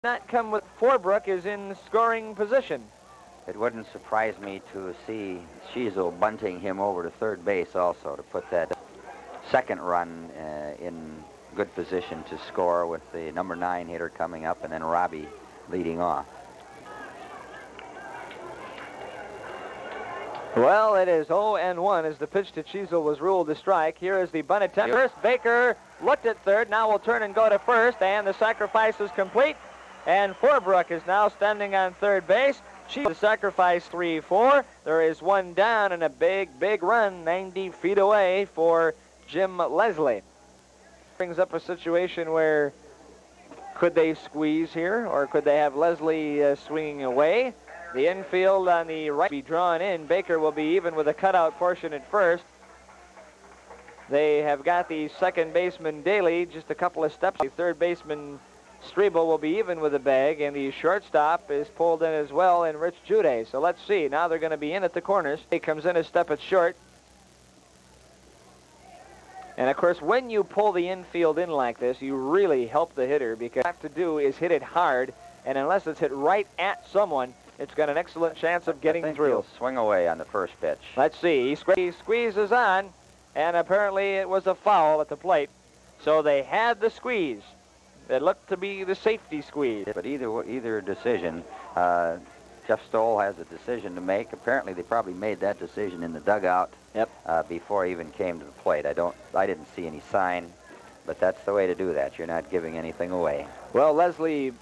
not come with Forbrook is in scoring position. It wouldn't surprise me to see Shiesel bunting him over to third base also to put that second run in good position to score with the number 9 hitter coming up and then Robbie leading off. Well, it is 0-1 as the pitch to Shiesel was ruled a strike. Here is the bunt attempt. First, Baker looked at third. Now will turn and go to first, and the sacrifice is complete. And Forbrook is now standing on third base. The sacrifice 3-4. There is one down and a big run 90 feet away for Jim Leslie. Brings up a situation where could they squeeze here or could they have Leslie swinging away? The infield on the right be drawn in. Baker will be even with a cutout portion at first. They have got the second baseman Daly just a couple of steps. The third baseman Strebel will be even with the bag, and the shortstop is pulled in as well in Rich Jude. So let's see. Now they're going to be in at the corners. He comes in a step at short. And, of course, when you pull the infield in like this, you really help the hitter because what you have to do is hit it hard, and unless it's hit right at someone, it's got an excellent chance of getting through. He'll swing away on the first pitch. Let's see. He squeezes on, and apparently it was a foul at the plate. So they had the squeeze. It looked to be the safety squeeze. But either decision, Jeff Stoll has a decision to make. Apparently they probably made that decision in the dugout before he even came to the plate. I didn't see any sign, but that's the way to do that. You're not giving anything away. Well, Leslie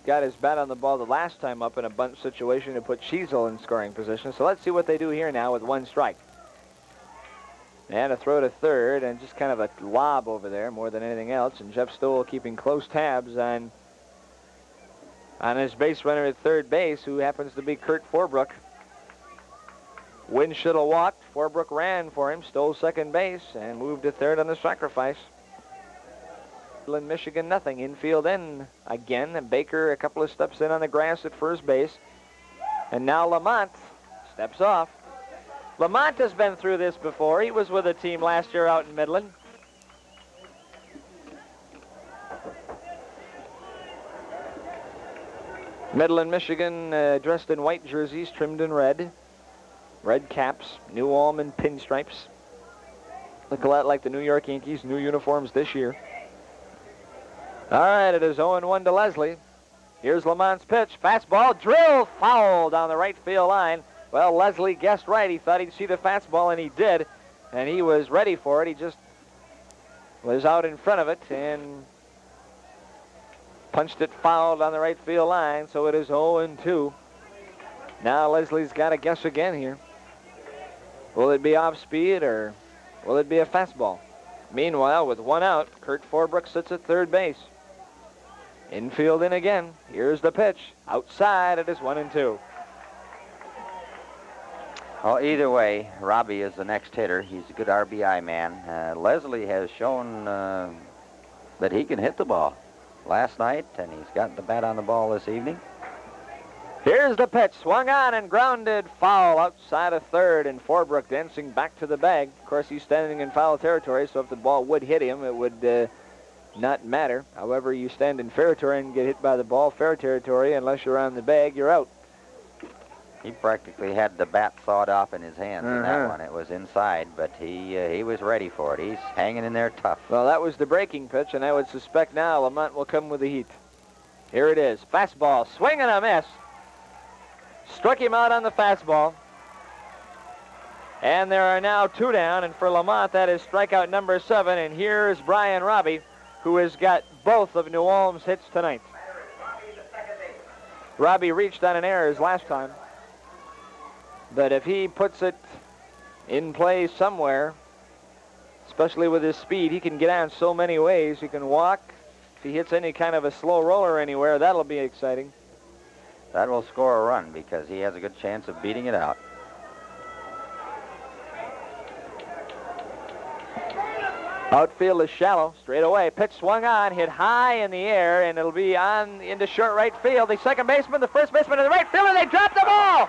got his bat on the ball the last time up in a bunt situation to put Shiesel in scoring position. So let's see what they do here now with one strike. And a throw to third, and just kind of a lob over there more than anything else. And Jeff Stoll keeping close tabs on his base runner at third base, who happens to be Kurt Forbrook. Winschittel walked. Forbrook ran for him, stole second base, and moved to third on the sacrifice. Midland, Michigan, nothing. Infield in again. And Baker a couple of steps in on the grass at first base. And now Lamont steps off. Lamont has been through this before. He was with a team last year out in Midland. Midland, Michigan, dressed in white jerseys, trimmed in red. Red caps, New Ulm pinstripes. Look a lot like the New York Yankees, new uniforms this year. All right, it is 0-1 to Leslie. Here's Lamont's pitch. Fastball, drill, foul down the right field line. Well, Leslie guessed right. He thought he'd see the fastball, and he did. And he was ready for it. He just was out in front of it and punched it foul down the right field line. So it is 0-2. Now Leslie's got to guess again here. Will it be off speed or will it be a fastball? Meanwhile, with one out, Kurt Forbrook sits at third base. Infield in again. Here's the pitch. Outside, it is 1-2. Well, either way, Robbie is the next hitter. He's a good RBI man. Leslie has shown that he can hit the ball last night, and he's got the bat on the ball this evening. Here's the pitch. Swung on and grounded foul outside of third, and Forbrook dancing back to the bag. Of course, he's standing in foul territory, so if the ball would hit him, it would not matter. However, you stand in fair territory and get hit by the ball, fair territory, unless you're on the bag, you're out. He practically had the bat thawed off in his hands in that one. It was inside, but he was ready for it. He's hanging in there tough. Well, that was the breaking pitch, and I would suspect now Lamont will come with the heat. Here it is. Fastball, swing and a miss. Struck him out on the fastball. And there are now two down, and for Lamont, that is strikeout number 7. And here's Brian Robbie, who has got both of New Ulm's hits tonight. Robbie reached on an error his last time. But if he puts it in play somewhere, especially with his speed, he can get on so many ways. He can walk. If he hits any kind of a slow roller anywhere, that'll be exciting. That will score a run because he has a good chance of beating it out. Outfield is shallow. Straight away. Pitch swung on, hit high in the air, and it'll be on into short right field. The second baseman, the first baseman, and the right fielder, they dropped the ball!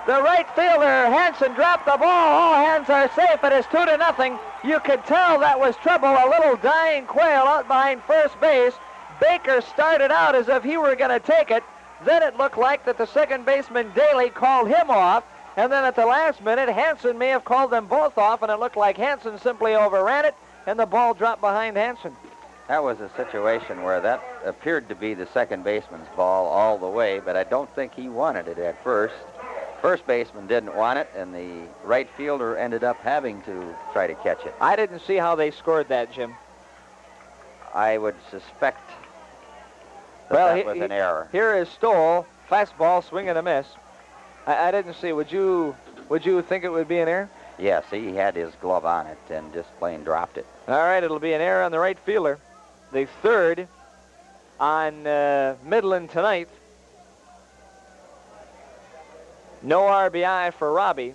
The right fielder, Hansen, dropped the ball. All hands are safe. It is 2-0. You could tell that was trouble. A little dying quail out behind first base. Baker started out as if he were going to take it. Then it looked like that the second baseman, Daly, called him off. And then at the last minute, Hansen may have called them both off, and it looked like Hansen simply overran it, and the ball dropped behind Hansen. That was a situation where that appeared to be the second baseman's ball all the way, but I don't think he wanted it at first. First baseman didn't want it, and the right fielder ended up having to try to catch it. I didn't see how they scored that, Jim. I would suspect that was an error. Here is Stoll, fastball, swing and a miss. I didn't see. Would you think it would be an error? Yes, he had his glove on it and just plain dropped it. All right, it'll be an error on the right fielder. The third on Midland tonight. No RBI for Robbie.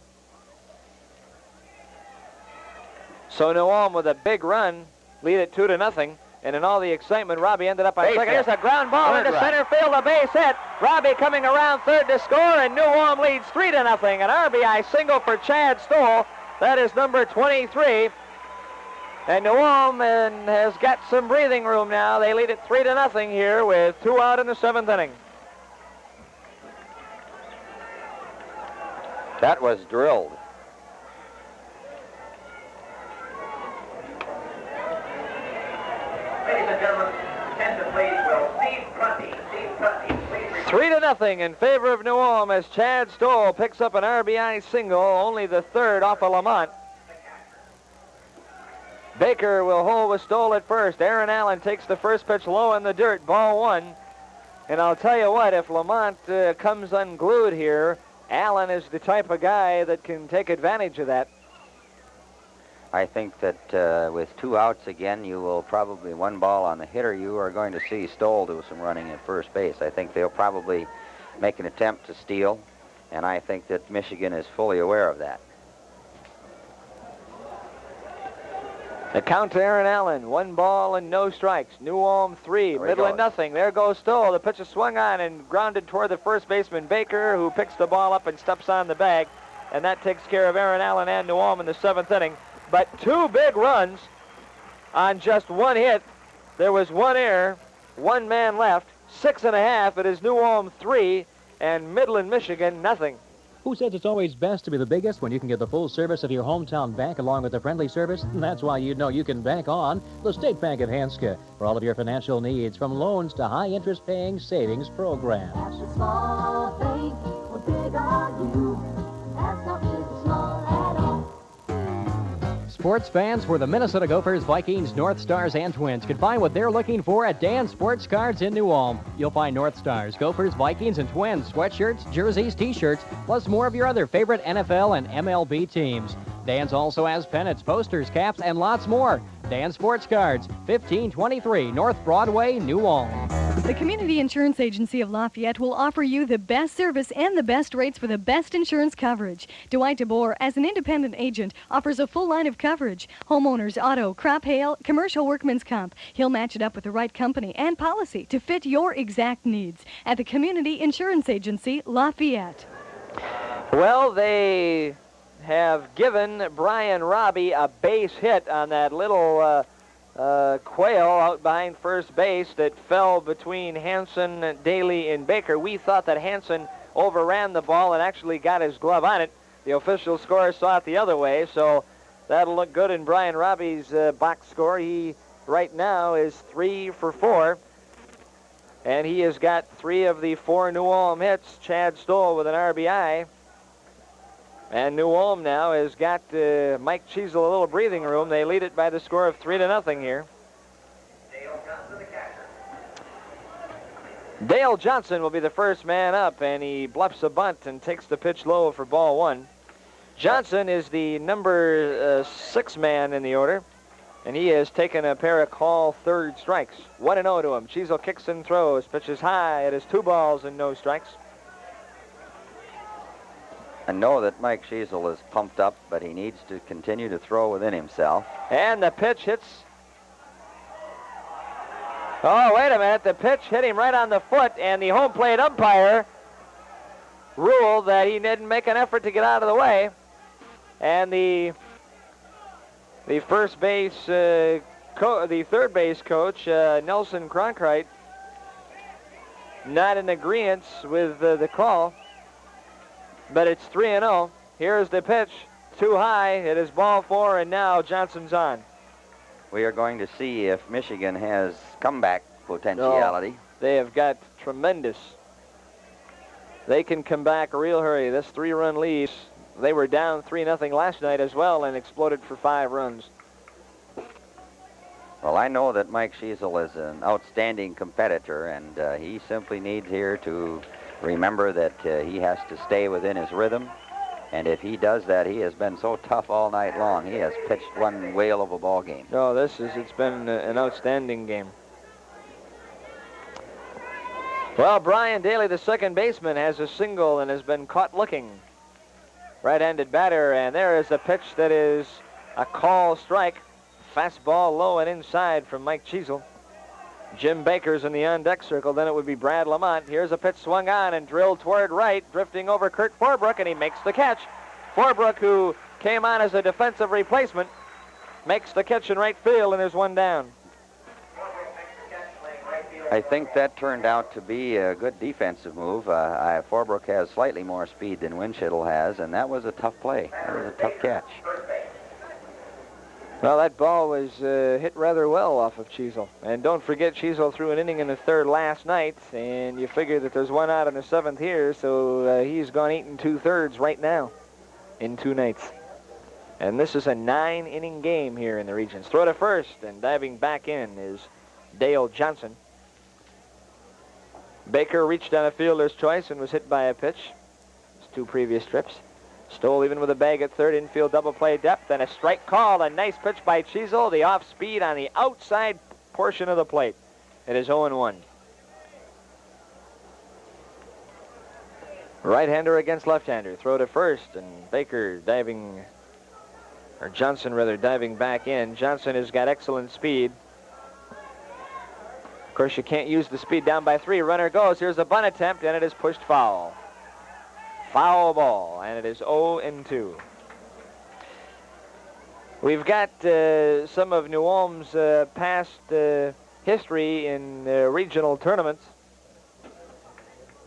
So New Ulm with a big run, lead it 2-0. And in all the excitement, Robbie ended up on second. Here's a ground ball into center field, a base hit. Robbie coming around third to score, and New Ulm leads 3-0. An RBI single for Chad Stoll. That is number 23. And New Ulm has got some breathing room now. They lead it 3-0 here with 2 out in the 7th inning. That was drilled. Ladies and gentlemen, attention please, will Steve Prunty, please. 3-0 in favor of New Ulm as Chad Stoll picks up an RBI single, only the third off of Lamont. Baker will hold with Stoll at first. Aaron Allen takes the first pitch low in the dirt, ball 1. And I'll tell you what, if Lamont comes unglued here, Allen is the type of guy that can take advantage of that. I think that with 2 outs again, you will probably, 1 ball on the hitter, you are going to see Stoll do some running at first base. I think they'll probably make an attempt to steal, and I think that Michigan is fully aware of that. The count to Aaron Allen, 1 ball and no strikes. New Ulm 3, Midland nothing. There goes Stoll. The pitch is swung on and grounded toward the first baseman, Baker, who picks the ball up and steps on the bag. And that takes care of Aaron Allen and New Ulm in the 7th inning. But 2 big runs on just 1 hit. There was 1 error, 1 man left, 6.5. It is New Ulm 3 and Midland, Michigan nothing. Who says it's always best to be the biggest when you can get the full service of your hometown bank along with the friendly service? And that's why you know you can bank on the State Bank of Hanska for all of your financial needs, from loans to high-interest paying savings programs. Ask a small bank, what big are you? Ask not big or small at all. Sports fans for the Minnesota Gophers, Vikings, North Stars, and Twins can find what they're looking for at Dan's Sports Cards in New Ulm. You'll find North Stars, Gophers, Vikings, and Twins sweatshirts, jerseys, T-shirts, plus more of your other favorite NFL and MLB teams. Dan's also has pennants, posters, caps, and lots more. Dan's Sports Cards, 1523 North Broadway, New Ulm. The Community Insurance Agency of Lafayette will offer you the best service and the best rates for the best insurance coverage. Dwight DeBoer, as an independent agent, offers a full line of coverage. Homeowners, auto, crop hail, commercial workman's comp. He'll match it up with the right company and policy to fit your exact needs at the Community Insurance Agency, Lafayette. Well, they have given Brian Robbie a base hit on that little quail out behind first base that fell between Hansen, Daly, and Baker. We thought that Hansen overran the ball and actually got his glove on it. The official scorer saw it the other way, so that'll look good in Brian Robbie's box score. He right now is 3 for 4, and he has got 3 of the 4 New Ulm hits. Chad Stoll with an RBI. And New Ulm now has got Mike Cheesel a little breathing room. They lead it by the score of 3-0 here. Dale Johnson, the catcher. Dale Johnson will be the first man up, and he bluffs a bunt and takes the pitch low for ball 1. Johnson is the number 6 man in the order, and he has taken a pair of call third strikes. 1-0 to him. Cheesel kicks and throws, pitches high. It is 2 balls and no strikes. I know that Mike Cheesel is pumped up, but he needs to continue to throw within himself. And the pitch hits. Oh, wait a minute. The pitch hit him right on the foot, and the home plate umpire ruled that he didn't make an effort to get out of the way. And the first base, the third base coach, Nelson Cronkite, not in agreement with the call, but it's 3-0. Here's the pitch. Too high. It is ball 4, and now Johnson's on. We are going to see if Michigan has comeback potentiality. No, they have got tremendous. They can come back a real hurry. This 3-run lead. They were down 3-0 last night as well and exploded for 5 runs. Well, I know that Mike Schiesel is an outstanding competitor, and he simply needs here to remember that he has to stay within his rhythm. And if he does that, he has been so tough all night long. He has pitched one whale of a ball game. No, it's been an outstanding game. Well, Brian Daly, the second baseman, has a single and has been caught looking. Right-handed batter, and there is a pitch that is a call strike. Fastball low and inside from Mike Schiesel. Jim Baker's in the on-deck circle. Then it would be Brad Lamont. Here's a pitch swung on and drilled toward right, drifting over Kurt Forbrook, and he makes the catch. Forbrook, who came on as a defensive replacement, makes the catch in right field, and there's one down. I think that turned out to be a good defensive move. Forbrook has slightly more speed than Winchittle has, and that was a tough play. That was a tough catch. Well, that ball was hit rather well off of Schiesel. And don't forget, Schiesel threw an inning in the third last night, and you figure that there's one out in the 7th here, so he's gone 8 2/3 right now in 2 nights. And this is a 9-inning game here in the Regents. Throw to first, and diving back in is Dale Johnson. Baker reached on a fielder's choice and was hit by a pitch. His 2 previous trips. Stoll even with a bag at third, infield double play depth, and a strike call. A nice pitch by Schiesel, the off speed on the outside portion of the plate. It is 0-1. Right-hander against left-hander. Throw to first, and Baker diving, or Johnson rather, diving back in. Johnson has got excellent speed. Of course, you can't use the speed. Down by 3. Runner goes. Here's a bunt attempt, and it is pushed foul. Foul ball, and it is 0-2. We've got some of New Ulm's past history in regional tournaments.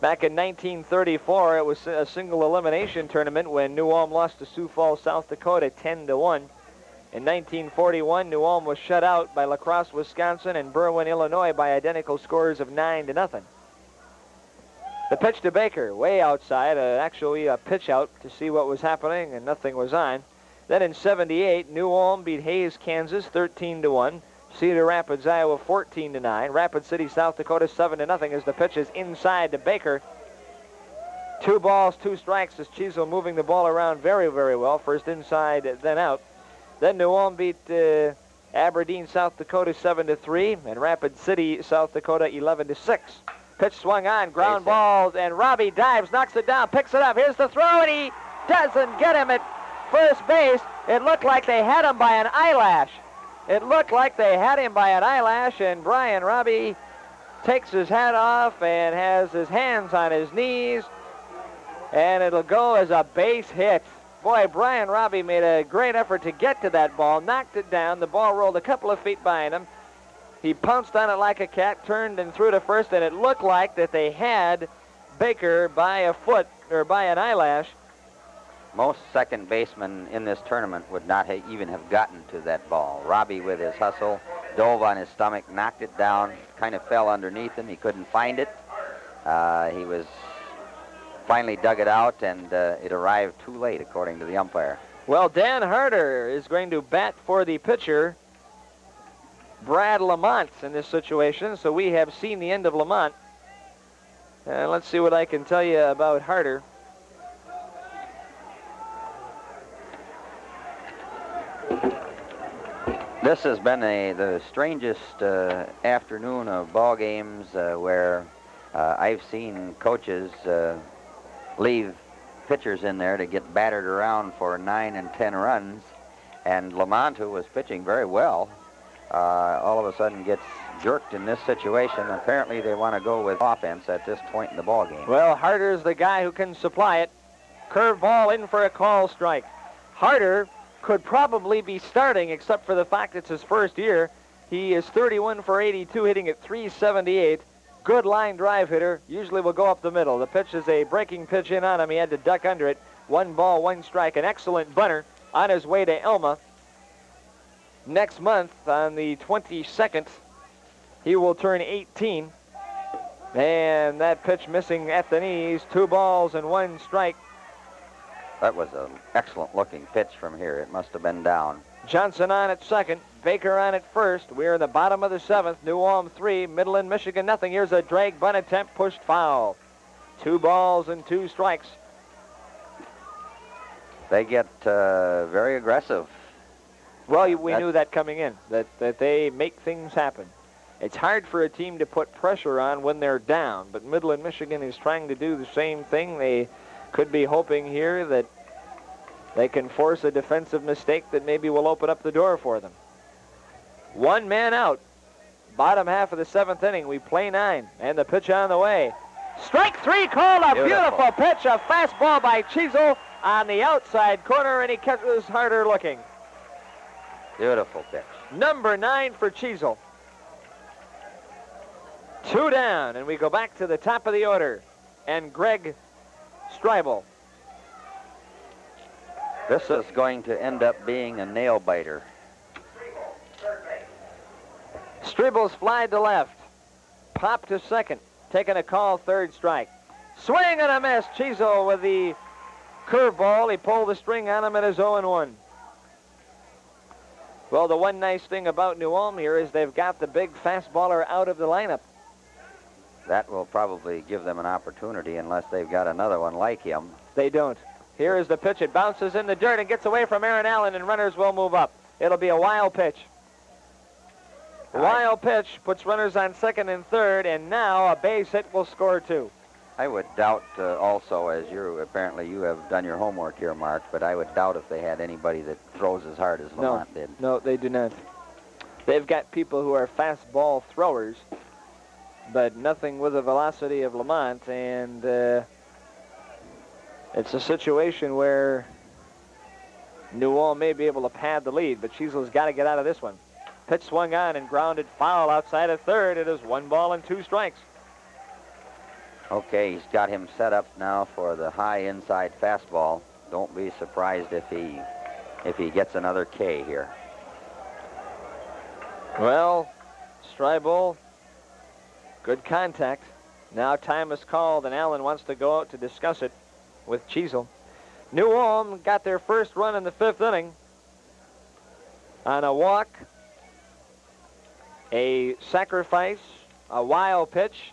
Back in 1934, it was a single elimination tournament when New Ulm lost to Sioux Falls, South Dakota, 10-1. In 1941, New Ulm was shut out by La Crosse, Wisconsin, and Berwyn, Illinois, by identical scores of 9-0. The pitch to Baker, way outside, actually a pitch out to see what was happening, and nothing was on. Then in 78, New Ulm beat Hayes, Kansas, 13-1. Cedar Rapids, Iowa, 14-9. Rapid City, South Dakota, 7-0 as the pitch is inside to Baker. 2 balls, 2 strikes as Schiesel moving the ball around very, very well. First inside, then out. Then New Ulm beat Aberdeen, South Dakota, 7-3, and Rapid City, South Dakota, 11-6. Pitch swung on, ground ball, and Robbie dives, knocks it down, picks it up. Here's the throw, and he doesn't get him at first base. It looked like they had him by an eyelash. It looked like they had him by an eyelash, and Brian Robbie takes his hat off and has his hands on his knees, and it'll go as a base hit. Boy, Brian Robbie made a great effort to get to that ball, knocked it down. The ball rolled a couple of feet behind him. He pounced on it like a cat, turned and threw to first, and it looked like that they had Baker by a foot or by an eyelash. Most second basemen in this tournament would not even have gotten to that ball. Robbie, with his hustle, dove on his stomach, knocked it down, kind of fell underneath him. He couldn't find it. He was finally dug it out, and it arrived too late, according to the umpire. Well, Dan Harder is going to bat for the pitcher, Brad Lamont, in this situation, so we have seen the end of Lamont. Let's see what I can tell you about Harder. This has been the strangest afternoon of ball games where I've seen coaches leave pitchers in there to get battered around for 9 and 10 runs, and Lamont, who was pitching very well, all of a sudden gets jerked in this situation. Apparently they want to go with offense at this point in the ball game. Well, Harder's the guy who can supply it. Curve ball in for a call strike. Harder could probably be starting, except for the fact it's his first year. He is 31 for 82, hitting at .378. good line drive hitter. Usually will go up the middle. The pitch is a breaking pitch in on him. He had to duck under it. 1 ball, 1 strike. An excellent bunter on his way to Elma. Next month, on the 22nd, he will turn 18. And that pitch missing at the knees. 2 balls and 1 strike. That was an excellent-looking pitch from here. It must have been down. Johnson on at second. Baker on at first. We're in the bottom of the 7th. New Ulm 3, Midland, Michigan nothing. Here's a drag bunt attempt, pushed foul. 2 balls and 2 strikes. They get very aggressive. Well, we knew that coming in, that they make things happen. It's hard for a team to put pressure on when they're down, but Midland, Michigan is trying to do the same thing. They could be hoping here that they can force a defensive mistake that maybe will open up the door for them. 1 man out. Bottom half of the 7th inning. We play 9, and the pitch on the way. Strike 3 called. A beautiful pitch. A fastball by Cheezel on the outside corner, and he catches harder looking. Beautiful pitch. Number 9 for Cheezel. 2 down, and we go back to the top of the order. And Greg Streibel. This is going to end up being a nail-biter. Streibel's fly to left. Pop to second. Taking a call, 3rd strike. Swing and a miss. Cheezel with the curveball. He pulled the string on him at his 0-1. Well, the one nice thing about New Ulm here is they've got the big fastballer out of the lineup. That will probably give them an opportunity unless they've got another one like him. They don't. Here is the pitch. It bounces in the dirt and gets away from Aaron Allen, and runners will move up. It'll be a wild pitch. Wild pitch puts runners on 2nd and 3rd, and now a base hit will score 2. I would doubt also, as apparently you have done your homework here, Mark, but I would doubt if they had anybody that throws as hard as Lamont did. No, they do not. They've got people who are fastball throwers, but nothing with the velocity of Lamont, and it's a situation where New Ulm may be able to pad the lead, but Cheezel's got to get out of this one. Pitch swung on and grounded foul outside of 3rd. It is 1 ball and 2 strikes. Okay, he's got him set up now for the high inside fastball. Don't be surprised if he gets another K here. Well, Streibel, good contact. Now time is called, and Allen wants to go out to discuss it with Cheezel. New Ulm got their first run in the 5th inning on a walk, a sacrifice, a wild pitch,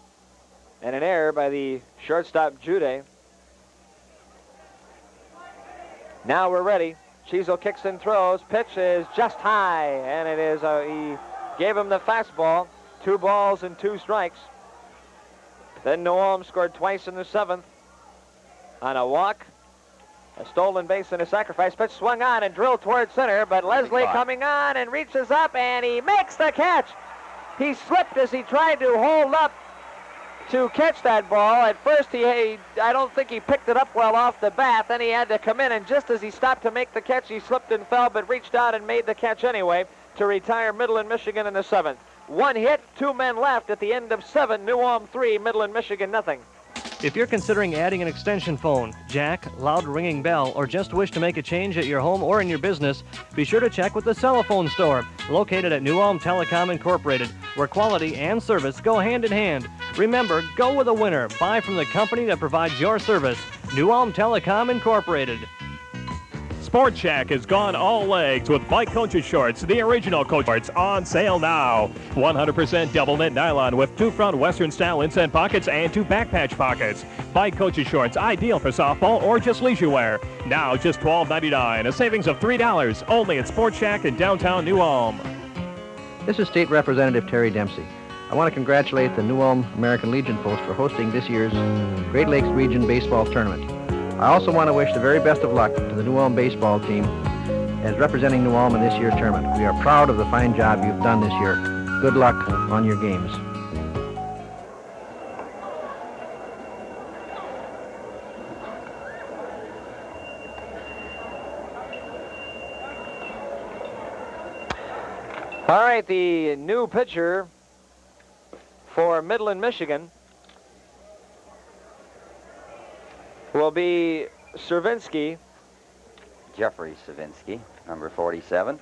and an error by the shortstop, Jude. Now we're ready. Cheezel kicks and throws. Pitch is just high, and it is he gave him the fastball. 2 balls and 2 strikes. Then New Ulm scored twice in the 7th on a walk, a stolen base, and a sacrifice. Pitch swung on and drilled toward center, but Leslie coming on and reaches up, and he makes the catch. He slipped as he tried to hold up to catch that ball. At first, I don't think he picked it up well off the bat. Then he had to come in, and just as he stopped to make the catch, he slipped and fell, but reached out and made the catch anyway to retire Midland, Michigan in the 7th. 1 hit, 2 men left at the end of 7. New Ulm 3, Midland, Michigan nothing. If you're considering adding an extension phone, jack, loud ringing bell, or just wish to make a change at your home or in your business, be sure to check with the Cell-O-Phone Store, located at New Ulm Telecom Incorporated, where quality and service go hand in hand. Remember, go with a winner. Buy from the company that provides your service. New Ulm Telecom Incorporated. Sport Shack has gone all legs with Bike Coaches shorts, the original coach shorts, on sale now. 100% double knit nylon with 2 front Western style inset pockets and 2 back patch pockets. Bike Coaches shorts, ideal for softball or just leisure wear. Now just $12.99, a savings of $3, only at Sport Shack in downtown New Ulm. This is State Representative Terry Dempsey. I want to congratulate the New Ulm American Legion folks for hosting this year's Great Lakes Region Baseball Tournament. I also want to wish the very best of luck to the New Ulm baseball team as representing New Ulm in this year's tournament. We are proud of the fine job you've done this year. Good luck on your games. All right, the new pitcher for Midland, Michigan will be Cervinsky. Jeffrey Savinsky, number 47.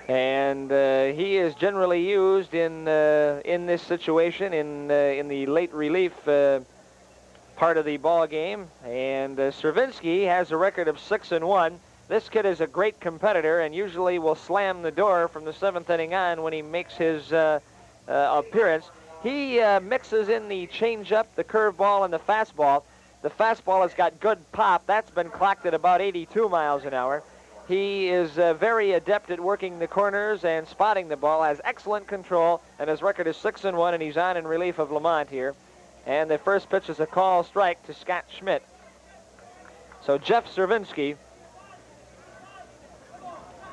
And he is generally used in this situation in the late relief part of the ball game. And Cervinsky has a record of 6-1. This kid is a great competitor and usually will slam the door from the 7th inning on when he makes his appearance. He mixes in the changeup, the curveball, and the fastball. The fastball has got good pop. That's been clocked at about 82 miles an hour. He is very adept at working the corners and spotting the ball, has excellent control, and his record is 6-1, and he's on in relief of Lamont here. And the first pitch is a call strike to Scott Schmidt. So Jeff Cervinsky,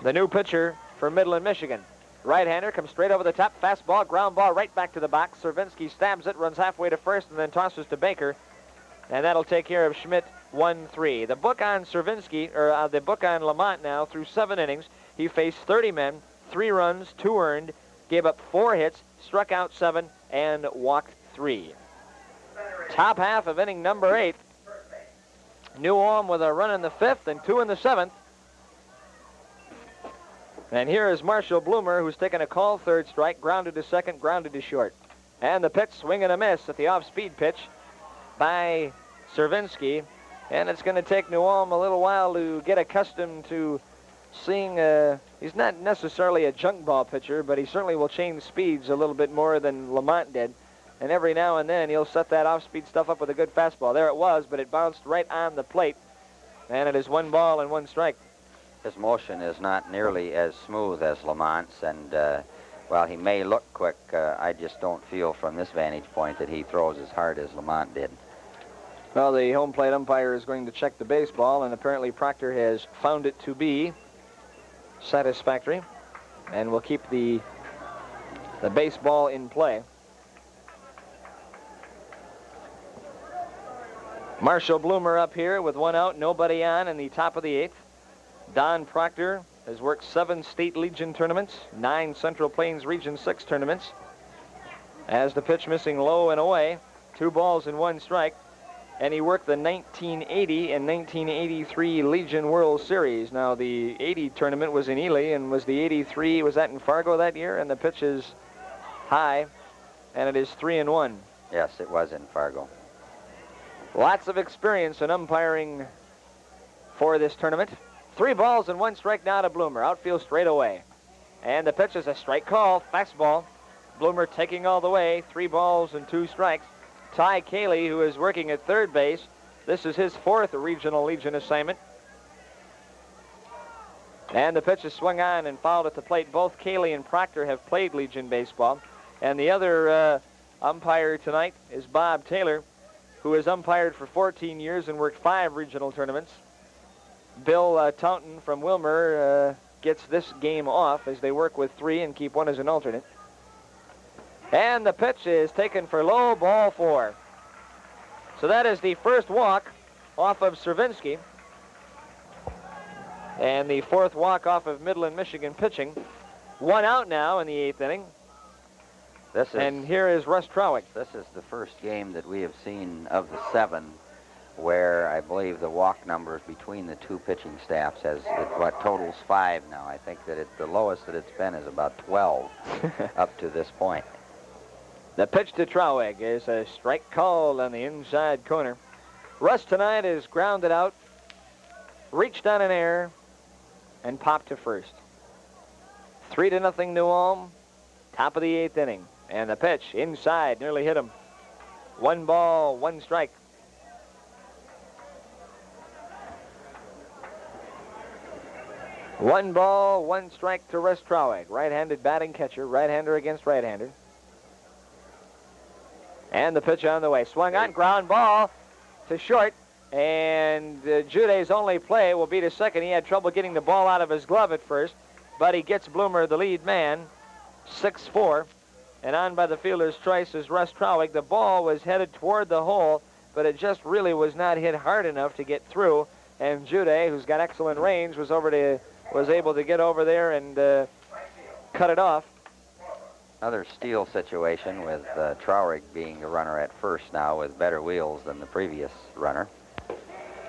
the new pitcher for Midland, Michigan. Right-hander comes straight over the top, fastball, ground ball right back to the box. Cervinsky stabs it, runs halfway to first, and then tosses to Baker. And that'll take care of Schmidt 1-3. The book on Cervinsky, or the book on Lamont now, through 7 innings, he faced 30 men, 3 runs, 2 earned, gave up 4 hits, struck out 7, and walked 3. Top half of inning number 8. New Ulm with a run in the 5th and 2 in the 7th. And here is Marshall Bloomer, who's taken a call third strike, grounded to second, grounded to short. And the pitch, swing and a miss at the off-speed pitch by Cervinsky. And it's going to take New Ulm a little while to get accustomed to seeing, he's not necessarily a junk ball pitcher, but he certainly will change speeds a little bit more than Lamont did. And every now and then he'll set that off-speed stuff up with a good fastball. There it was, but it bounced right on the plate. And it is 1 ball and 1 strike. His motion is not nearly as smooth as Lamont's, and while he may look quick, I just don't feel from this vantage point that he throws as hard as Lamont did. Well, the home plate umpire is going to check the baseball, and apparently Proctor has found it to be satisfactory, and will keep the baseball in play. Marshall Bloomer up here with 1 out, nobody on in the top of the 8th. Don Proctor has worked 7 State Legion tournaments, 9 Central Plains Region 6 tournaments. As the pitch missing low and away, 2 balls and 1 strike. And he worked the 1980 and 1983 Legion World Series. Now, the 80 tournament was in Ely, and was the 83, was that in Fargo that year? And the pitch is high, and it is 3-1. Yes, it was in Fargo. Lots of experience in umpiring for this tournament. 3 balls and 1 strike now to Bloomer. Outfield straight away. And the pitch is a strike call, fastball. Bloomer taking all the way, 3 balls and 2 strikes. Ty Cayley, who is working at third base. This is his 4th Regional Legion assignment. And the pitch is swung on and fouled at the plate. Both Cayley and Proctor have played Legion baseball. And the other umpire tonight is Bob Taylor, who has umpired for 14 years and worked 5 regional tournaments. Bill Taunton from Wilmer gets this game off as they work with 3 and keep 1 as an alternate. And the pitch is taken for low, ball 4. So that is the first walk off of Cervinsky. And the 4th walk off of Midland, Michigan pitching. 1 out now in the 8th inning. And here is Russ Trowick. This is the first game that we have seen of the 7 where I believe the walk numbers between the 2 pitching staffs has what totals 5 now. I think that the lowest that it's been is about 12 up to this point. The pitch to Trowick is a strike called on the inside corner. Russ tonight is grounded out, reached on an error, and popped to first. 3-0 New Ulm, top of the 8th inning. And the pitch inside, nearly hit him. 1 ball, 1 strike. One ball, 1 strike to Russ Trowick. Right-handed batting catcher, right-hander against right-hander. And the pitch on the way. Swung on, ground ball to short. And Jude's only play will be to second. He had trouble getting the ball out of his glove at first, but he gets Bloomer, the lead man, 6-4. And on by the fielder's choice is Russ Trowick. The ball was headed toward the hole, but it just really was not hit hard enough to get through. And Jude, who's got excellent range, was able to get over there and cut it off. Another steal situation with Traurig being the runner at first now with better wheels than the previous runner.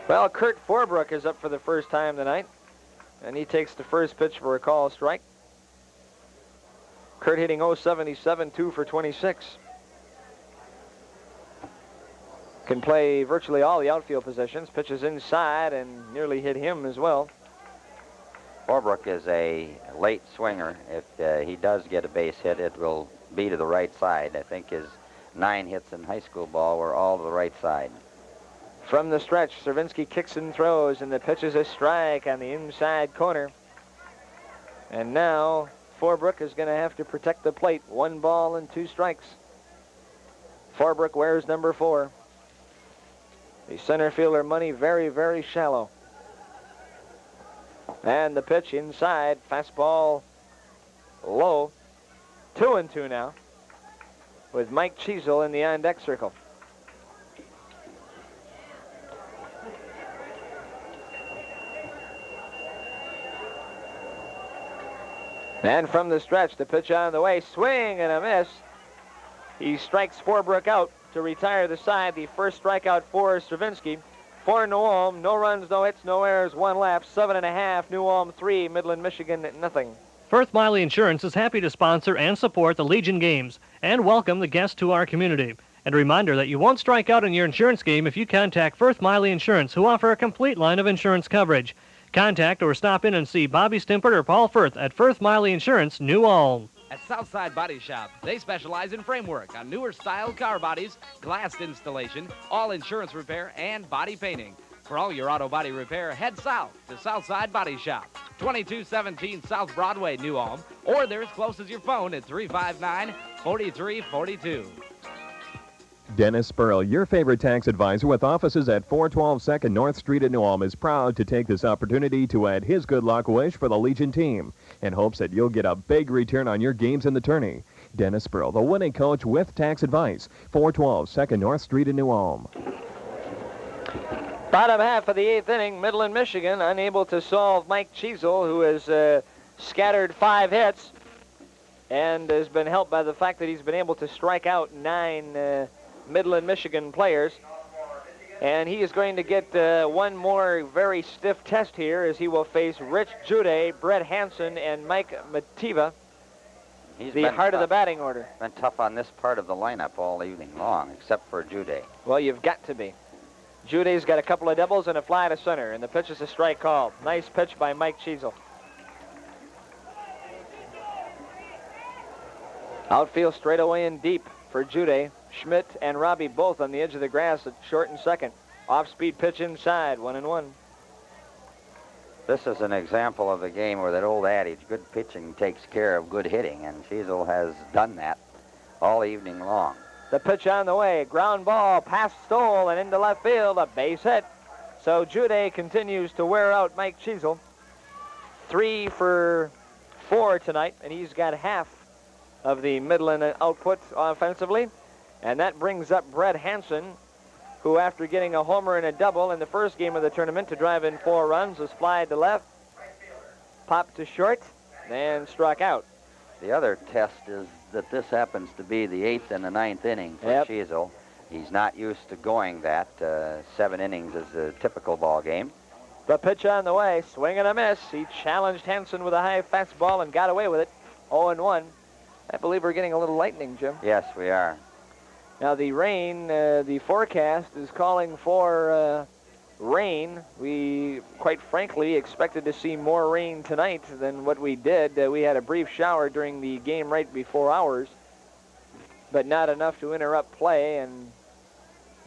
Well, Kurt Forbrook is up for the first time tonight, and he takes the first pitch for a call strike. Kurt hitting 077, 2 for 26. Can play virtually all the outfield positions. Pitches inside and nearly hit him as well. Forbrook is a late swinger. If he does get a base hit, it will be to the right side. I think his 9 hits in high school ball were all to the right side. From the stretch, Cervinski kicks and throws, and the pitch is a strike on the inside corner. And now Forbrook is going to have to protect the plate. 1 ball and 2 strikes. Forbrook wears number 4. The center fielder money very, very shallow. And the pitch inside, fastball low. 2-2 now with Mike Cheezel in the on-deck circle. And from the stretch, the pitch on the way, swing and a miss. He strikes Forbrook out to retire the side. The first strikeout for Stravinsky. For New Ulm, no runs, no hits, no errors, 1 lap, 7.5. New Ulm 3, Midland, Michigan nothing. Firth Miley Insurance is happy to sponsor and support the Legion Games and welcome the guests to our community. And a reminder that you won't strike out in your insurance game if you contact Firth Miley Insurance, who offer a complete line of insurance coverage. Contact or stop in and see Bobby Stimpert or Paul Firth at Firth Miley Insurance, New Ulm. At Southside Body Shop, they specialize in framework on newer style car bodies, glass installation, all insurance repair, and body painting. For all your auto body repair, head south to Southside Body Shop, 2217 South Broadway, New Ulm, or they're as close as your phone at 359-4342. Dennis Spurl, your favorite tax advisor with offices at 412 2nd North Street in New Ulm, is proud to take this opportunity to add his good luck wish for the Legion team and hopes that you'll get a big return on your games in the tourney. Dennis Spurl, the winning coach with tax advice, 412 2nd North Street in New Ulm. Bottom half of the 8th inning, Midland, Michigan, unable to solve Mike Cheezel, who has scattered 5 hits and has been helped by the fact that he's been able to strike out 9 Midland, Michigan players. And he is going to get one more very stiff test here as he will face Rich Jude, Brett Hansen, and Mike Mativa, the heart of the batting order. Been tough on this part of the lineup all evening long, except for Jude. Well, you've got to be. Jude's got a couple of doubles and a fly to center, and the pitch is a strike called. Nice pitch by Mike Cheezel. Outfield straight away and deep for Jude. Schmidt and Robbie both on the edge of the grass at short and second. Off-speed pitch inside, 1-1. This is an example of the game where that old adage, good pitching takes care of good hitting, and Cheezel has done that all evening long. The pitch on the way, ground ball, past Stoll and into left field, a base hit. So Jude continues to wear out Mike Cheezel. 3 for 4 tonight, and he's got half of the Midland output offensively. And that brings up Brett Hansen, who after getting a homer and a double in the first game of the tournament to drive in 4 runs, was flied to left, popped to short, and struck out. The other test is that this happens to be the 8th and the 9th inning for Cheezel. He's not used to going that. 7 innings is a typical ball game. The pitch on the way, swing and a miss. He challenged Hansen with a high fastball and got away with it. 0-1. I believe we're getting a little lightning, Jim. Yes, we are. Now the rain, the forecast is calling for rain. We, quite frankly, expected to see more rain tonight than what we did. We had a brief shower during the game right before ours, but not enough to interrupt play, and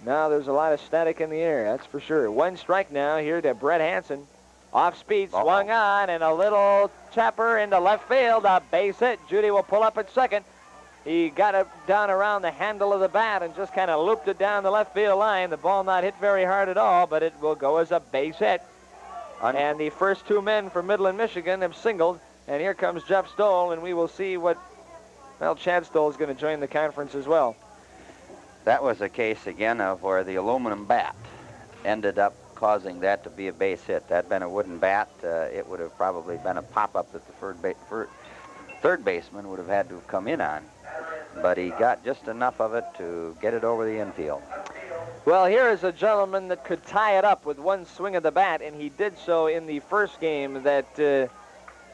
now there's a lot of static in the air, that's for sure. 1 strike now here to Brett Hansen. Off speed, swung on, and a little chopper into left field. A base hit. Judy will pull up at second. He got it down around the handle of the bat and just kind of looped it down the left field line. The ball not hit very hard at all, but it will go as a base hit. And the first 2 men for Midland, Michigan have singled. And here comes Jeff Stoll, and we will see what, well, Chad Stoll is going to join the conference as well. That was a case, again, of where the aluminum bat ended up causing that to be a base hit. That had been a wooden bat, it would have probably been a pop-up at the third baseman would have had to have come in on. But he got just enough of it to get it over the infield. Well, here is a gentleman that could tie it up with one swing of the bat, and he did so in the first game that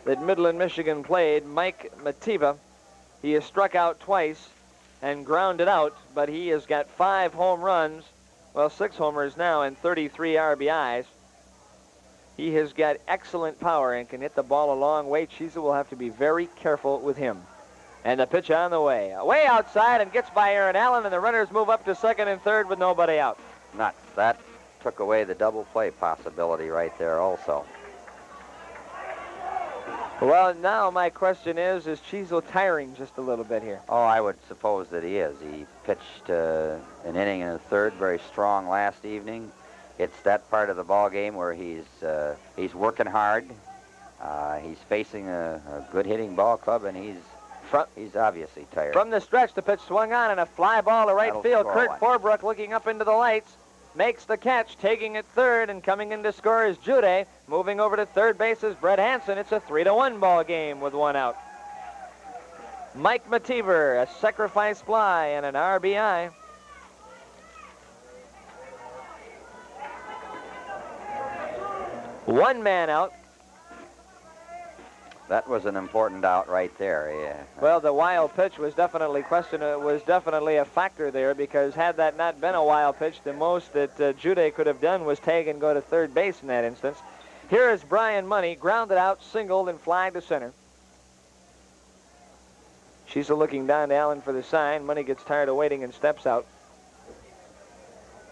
Midland, Michigan played, Mike Mativa. He has struck out twice and grounded out, but he has got 5 home runs, well, 6 homers now and 33 RBIs. He has got excellent power and can hit the ball a long way. Chiesel will have to be very careful with him. And the pitch on the way. Way outside and gets by Aaron Allen, and the runners move up to second and third with nobody out. Nuts. That took away the double play possibility right there also. Well, now my question is Chiesel tiring just a little bit here? Oh, I would suppose that he is. He pitched an inning in the third, very strong last evening. It's that part of the ball game where he's working hard. He's facing a good hitting ball club, and he's obviously tired. From the stretch, the pitch swung on, and a fly ball to right That'll field. score Kurt one. Forbrook looking up into the lights, makes the catch, taking it third, and coming in to score is Jude. Moving over to third base is Brett Hansen. It's a 3-1 ball game with 1 out. Mike Mativer, a sacrifice fly and an RBI. One man out. That was an important out right there. Yeah. Well, the wild pitch was definitely a factor there, because had that not been a wild pitch, the most that Jude could have done was tag and go to third base in that instance. Here is Brian Money, grounded out, singled, and flagged to center. She's looking down to Allen for the sign. Money gets tired of waiting and steps out.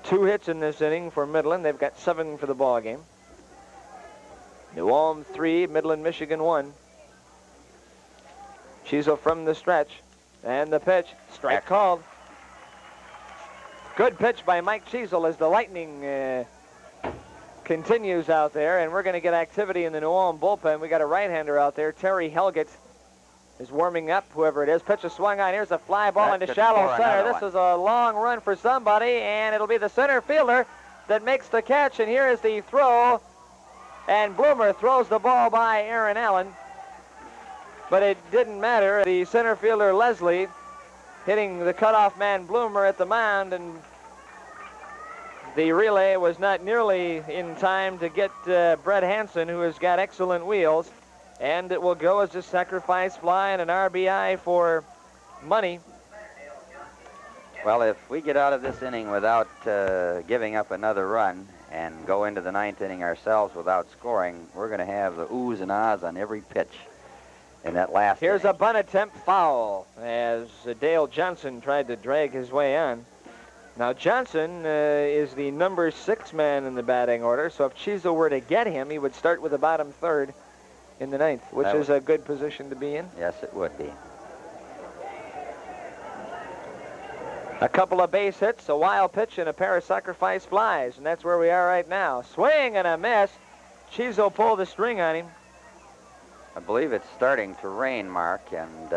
2 hits in this inning for Midland. They've got 7 for the ball game. New Ulm 3, Midland, Michigan 1. Chiesel from the stretch. And the pitch. Strike called. Good pitch by Mike Chiesel as the Lightning continues out there. And we're going to get activity in the New Ulm bullpen. We got a right-hander out there. Terry Helgett is warming up, whoever it is. Pitch is swung on. Here's a fly ball into shallow center. This is a long run for somebody, and it'll be the center fielder that makes the catch. And here is the throw. And Bloomer throws the ball by Aaron Allen. But it didn't matter. The center fielder, Leslie, hitting the cutoff man, Bloomer, at the mound. And the relay was not nearly in time to get Brett Hansen, who has got excellent wheels. And it will go as a sacrifice fly and an RBI for Money. Well, if we get out of this inning without giving up another run and go into the 9th inning ourselves without scoring, we're going to have the oohs and ahs on every pitch in that last Here's inning. a bunt attempt foul as Dale Johnson tried to drag his way on. Now, Johnson is the number 6 man in the batting order, so if Chiesel were to get him, he would start with the bottom third in the 9th, which is a good position to be in. Yes, it would be. A couple of base hits, a wild pitch, and a pair of sacrifice flies, and that's where we are right now. Swing and a miss. Chiesel pulled the string on him. I believe it's starting to rain, Mark, and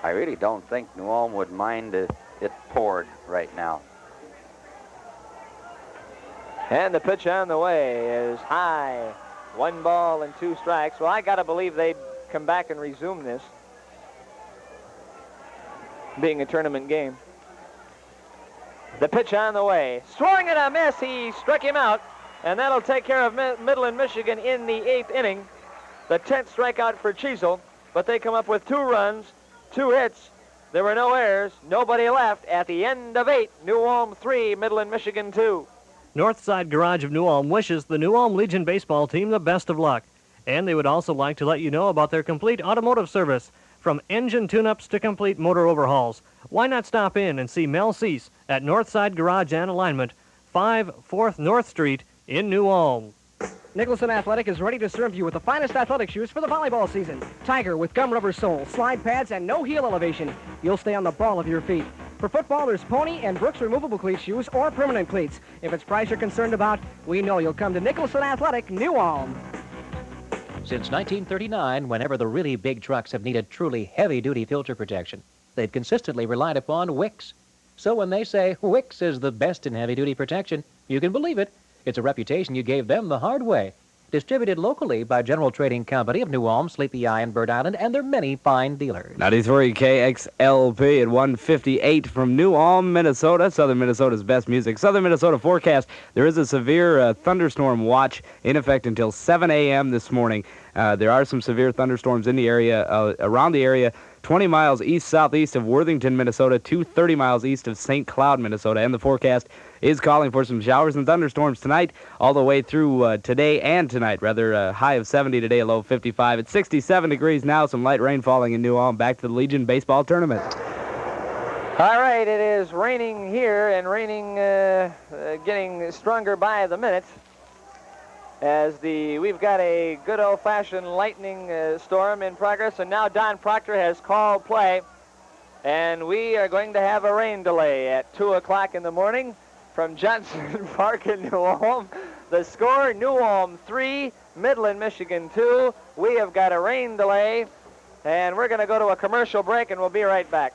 I really don't think New Ulm would mind if it poured right now. And the pitch on the way is high. 1 ball and 2 strikes. Well, I got to believe they'd come back and resume this, being a tournament game. The pitch on the way. Swung and a miss. He struck him out, and that'll take care of Midland, Michigan in the 8th inning. The 10th strikeout for Chiesel, but they come up with 2 runs, 2 hits. There were no errors, nobody left at the end of 8. New Ulm 3, Midland, Michigan 2. Northside Garage of New Ulm wishes the New Ulm Legion baseball team the best of luck. And they would also like to let you know about their complete automotive service, from engine tune-ups to complete motor overhauls. Why not stop in and see Mel Cease at Northside Garage and Alignment, 5 4th North Street in New Ulm. Nicholson Athletic is ready to serve you with the finest athletic shoes for the volleyball season. Tiger with gum rubber soles, slide pads, and no heel elevation. You'll stay on the ball of your feet. For football, there's Pony and Brooks removable cleat shoes or permanent cleats. If it's price you're concerned about, we know you'll come to Nicholson Athletic, New Ulm. Since 1939, whenever the really big trucks have needed truly heavy-duty filter protection, they've consistently relied upon Wicks. So when they say Wicks is the best in heavy-duty protection, you can believe it. It's a reputation you gave them the hard way. Distributed locally by General Trading Company of New Ulm, Sleepy Eye, and Bird Island, and their many fine dealers. 93 KXLP at 158 from New Ulm, Minnesota. Southern Minnesota's best music. Southern Minnesota forecast. There is a severe thunderstorm watch in effect until 7 a.m. this morning. There are some severe thunderstorms in the area, around the area, 20 miles east-southeast of Worthington, Minnesota, 30 miles east of St. Cloud, Minnesota. And the forecast is calling for some showers and thunderstorms tonight, all the way through today and tonight. Rather, high of 70 today, a low of 55. It's 67 degrees now, some light rain falling in New Ulm. Back to the Legion baseball tournament. All right, it is raining here, and raining getting stronger by the minute. As we've got a good old-fashioned lightning storm in progress, and now Don Proctor has called play, and we are going to have a rain delay at 2 o'clock in the morning from Johnson Park in New Ulm. The score, New Ulm 3, Midland, Michigan 2. We have got a rain delay, and we're going to go to a commercial break, and we'll be right back.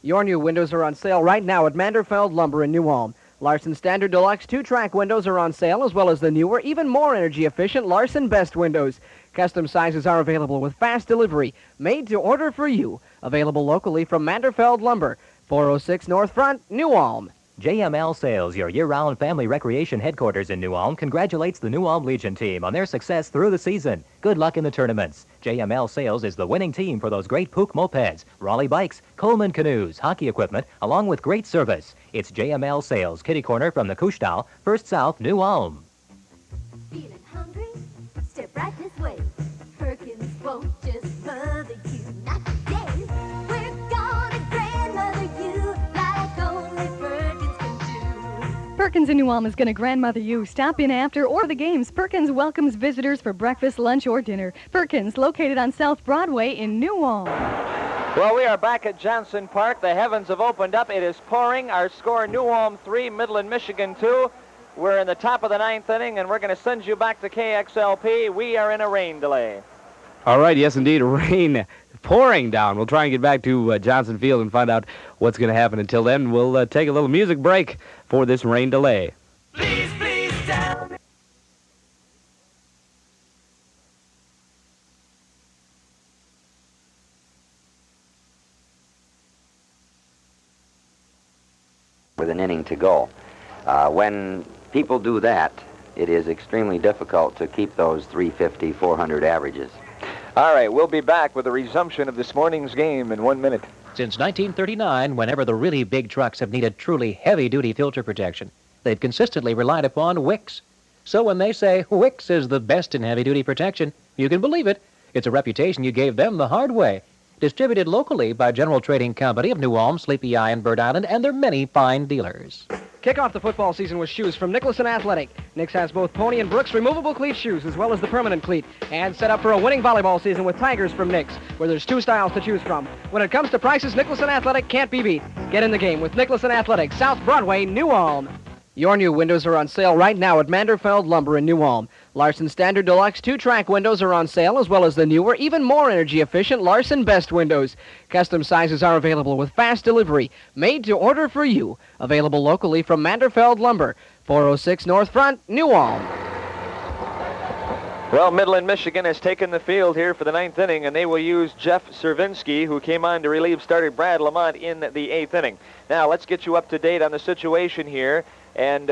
Your new windows are on sale right now at Manderfeld Lumber in New Ulm. Larson Standard Deluxe 2-track windows are on sale, as well as the newer, even more energy-efficient Larson Best windows. Custom sizes are available with fast delivery, made to order for you. Available locally from Manderfeld Lumber, 406 North Front, New Ulm. JML Sales, your year-round family recreation headquarters in New Ulm, congratulates the New Ulm Legion team on their success through the season. Good luck in the tournaments. JML Sales is the winning team for those great Pook mopeds, Raleigh bikes, Coleman canoes, hockey equipment, along with great service. It's JML Sales, kitty corner from the Kushtal, First South, New Ulm. Feeling hungry? Step right this way. Perkins won't just mother you, not today. We're gonna grandmother you like only Perkins can do. Perkins in New Ulm is going to grandmother you. Stop in after or the games. Perkins welcomes visitors for breakfast, lunch, or dinner. Perkins, located on South Broadway in New Ulm. Well, we are back at Johnson Park. The heavens have opened up. It is pouring. Our score, New Ulm 3, Midland, Michigan 2. We're in the top of the 9th inning, and we're going to send you back to KXLP. We are in a rain delay. All right, yes, indeed, rain pouring down. We'll try and get back to Johnson Field and find out what's going to happen. Until then, we'll take a little music break for this rain delay. Please tell me. With an inning to go. When people do that, it is extremely difficult to keep those 350, 400 averages. All right, we'll be back with the resumption of this morning's game in 1 minute. Since 1939, whenever the really big trucks have needed truly heavy-duty filter protection, they've consistently relied upon Wicks. So when they say Wicks is the best in heavy-duty protection, you can believe it. It's a reputation you gave them the hard way. Distributed locally by General Trading Company of New Ulm, Sleepy Eye, and Bird Island, and their many fine dealers. Kick off the football season with shoes from Nicholson Athletic. Nick's has both Pony and Brooks removable cleat shoes, as well as the permanent cleat. And set up for a winning volleyball season with Tigers from Nick's, where there's 2 styles to choose from. When it comes to prices, Nicholson Athletic can't be beat. Get in the game with Nicholson Athletic, South Broadway, New Ulm. Your new windows are on sale right now at Manderfeld Lumber in New Ulm. Larson Standard Deluxe 2-track windows are on sale, as well as the newer, even more energy-efficient Larson Best windows. Custom sizes are available with fast delivery, made to order for you. Available locally from Manderfeld Lumber, 406 North Front, New Ulm. Well, Midland, Michigan has taken the field here for the 9th inning, and they will use Jeff Cervinsky, who came on to relieve starter Brad Lamont in the 8th inning. Now, let's get you up to date on the situation here. And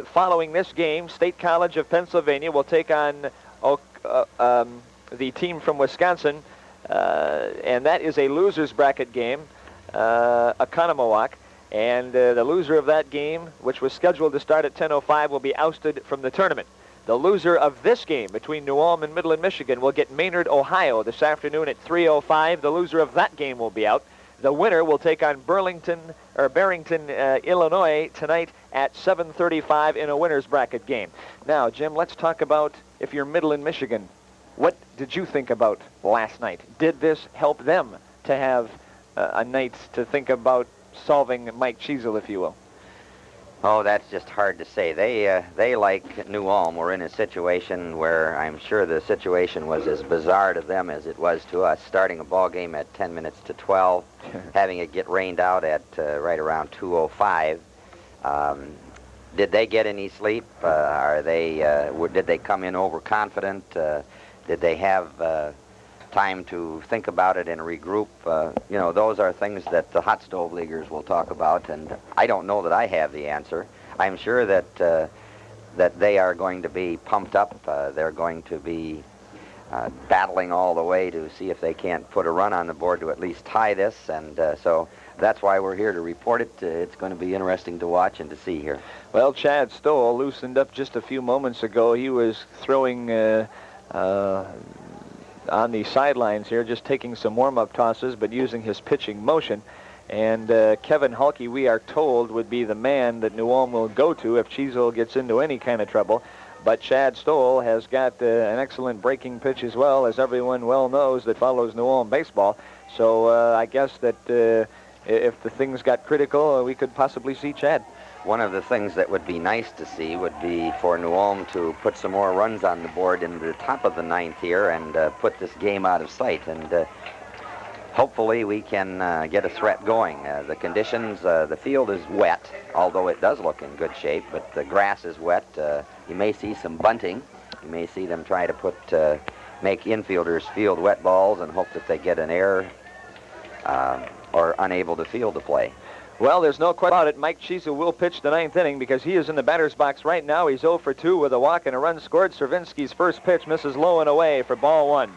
following this game, State College of Pennsylvania will take on the team from Wisconsin, and that is a loser's bracket game, Oconomowoc. And the loser of that game, which was scheduled to start at 10:05, will be ousted from the tournament. The loser of this game between New Ulm and Midland, Michigan, will get Maynard, Ohio this afternoon at 3:05. The loser of that game will be out. The winner will take on Barrington, Illinois tonight at 7:35 in a winner's bracket game. Now, Jim, let's talk about, if you're Midland, Michigan, what did you think about last night? Did this help them to have a night to think about solving Mike Cheezel, if you will? Oh, that's just hard to say. They like New Ulm, were in a situation where I'm sure the situation was as bizarre to them as it was to us, starting a ball game at 10 minutes to 12, having it get rained out at right around 2:05. Did they get any sleep? Did they come in overconfident? Did they have time to think about it and regroup? Those are things that the hot stove leaguers will talk about, and I don't know that I have the answer. I'm sure that they are going to be pumped up. They're going to be battling all the way to see if they can't put a run on the board to at least tie this, and so that's why we're here to report it. It's going to be interesting to watch and to see here. Well, Chad Stoll loosened up just a few moments ago. He was throwing on the sidelines here, just taking some warm-up tosses, but using his pitching motion. And Kevin Hulke, we are told, would be the man that New Ulm will go to if Cheezel gets into any kind of trouble. But Chad Stoll has got an excellent breaking pitch as well, as everyone well knows that follows New Ulm baseball. So I guess that if the things got critical, we could possibly see Chad. One of the things that would be nice to see would be for New Ulm to put some more runs on the board in the top of the ninth here and put this game out of sight. And hopefully we can get a threat going. The conditions, the field is wet, although it does look in good shape, but the grass is wet. You may see some bunting. You may see them try to make infielders field wet balls and hope that they get an error or unable to field the play. Well, there's no question about it. Mike Cheezel will pitch the ninth inning because he is in the batter's box right now. He's 0 for 2 with a walk and a run scored. Cervinski's first pitch misses low and away for ball one.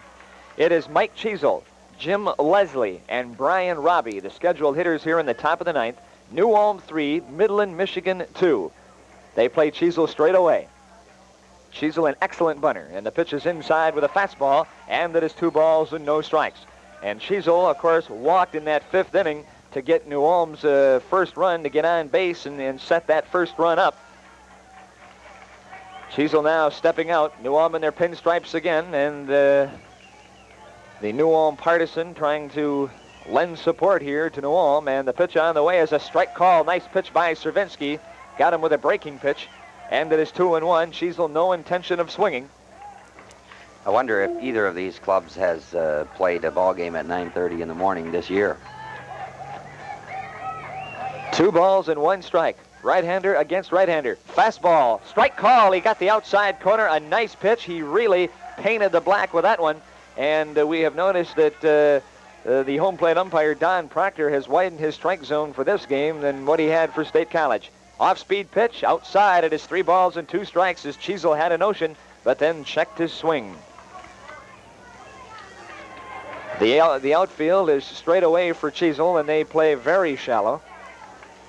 It is Mike Cheezel, Jim Leslie, and Brian Robbie, the scheduled hitters here in the top of the ninth. New Ulm 3, Midland, Michigan 2. They play Cheezel straight away. Cheezel an excellent bunter, and the pitch is inside with a fastball, and that is 2 balls and no strikes. And Cheezel, of course, walked in that 5th inning to get New Ulm's first run to get on base and set that first run up. Cheezel now stepping out. New Ulm in their pinstripes again, and the New Ulm partisan trying to lend support here to New Ulm, and the pitch on the way is a strike call. Nice pitch by Cervinski. Got him with a breaking pitch, and it is 2-1. Cheezel no intention of swinging. I wonder if either of these clubs has played a ball game at 9:30 in the morning this year. 2 balls and 1 strike. Right-hander against right-hander. Fastball. Strike call. He got the outside corner. A nice pitch. He really painted the black with that one. And we have noticed that the home plate umpire, Don Proctor, has widened his strike zone for this game than what he had for State College. Off-speed pitch. Outside. It is 3 balls and 2 strikes as Cheezel had a notion, but then checked his swing. The outfield is straight away for Cheezel, and they play very shallow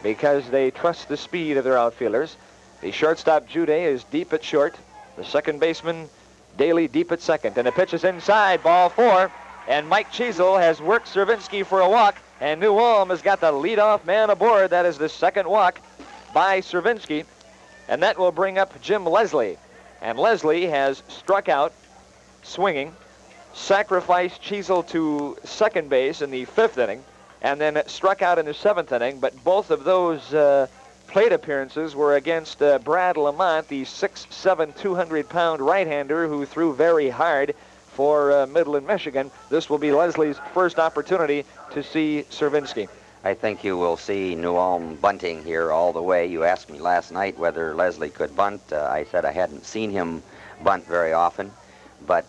because they trust the speed of their outfielders. The shortstop, Jude, is deep at short. The second baseman, Daly, deep at second. And the pitch is inside, ball 4. And Mike Cheezel has worked Cervinski for a walk. And New Ulm has got the leadoff man aboard. That is the second walk by Cervinski. And that will bring up Jim Leslie. And Leslie has struck out, swinging, sacrificed Cheezel to second base in the 5th inning, and then struck out in the 7th inning. But both of those plate appearances were against Brad Lamont, the 6'7", 200-pound right-hander who threw very hard for Midland, Michigan. This will be Leslie's first opportunity to see Cervinski. I think you will see New Ulm bunting here all the way. You asked me last night whether Leslie could bunt. I said I hadn't seen him bunt very often, but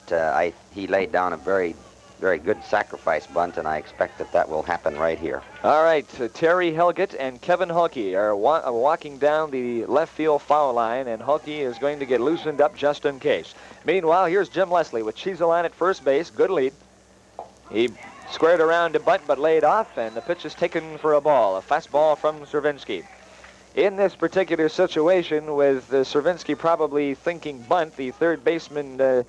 he laid down a very good sacrifice bunt, and I expect that will happen right here. All right, Terry Helgett and Kevin Hulke are walking down the left field foul line, and Hulke is going to get loosened up just in case. Meanwhile, here's Jim Leslie with Cheezel on at first base. Good lead. He squared around to bunt, but laid off, and the pitch is taken for a ball, a fastball from Cervinski. In this particular situation, with Cervinski probably thinking bunt, the third baseman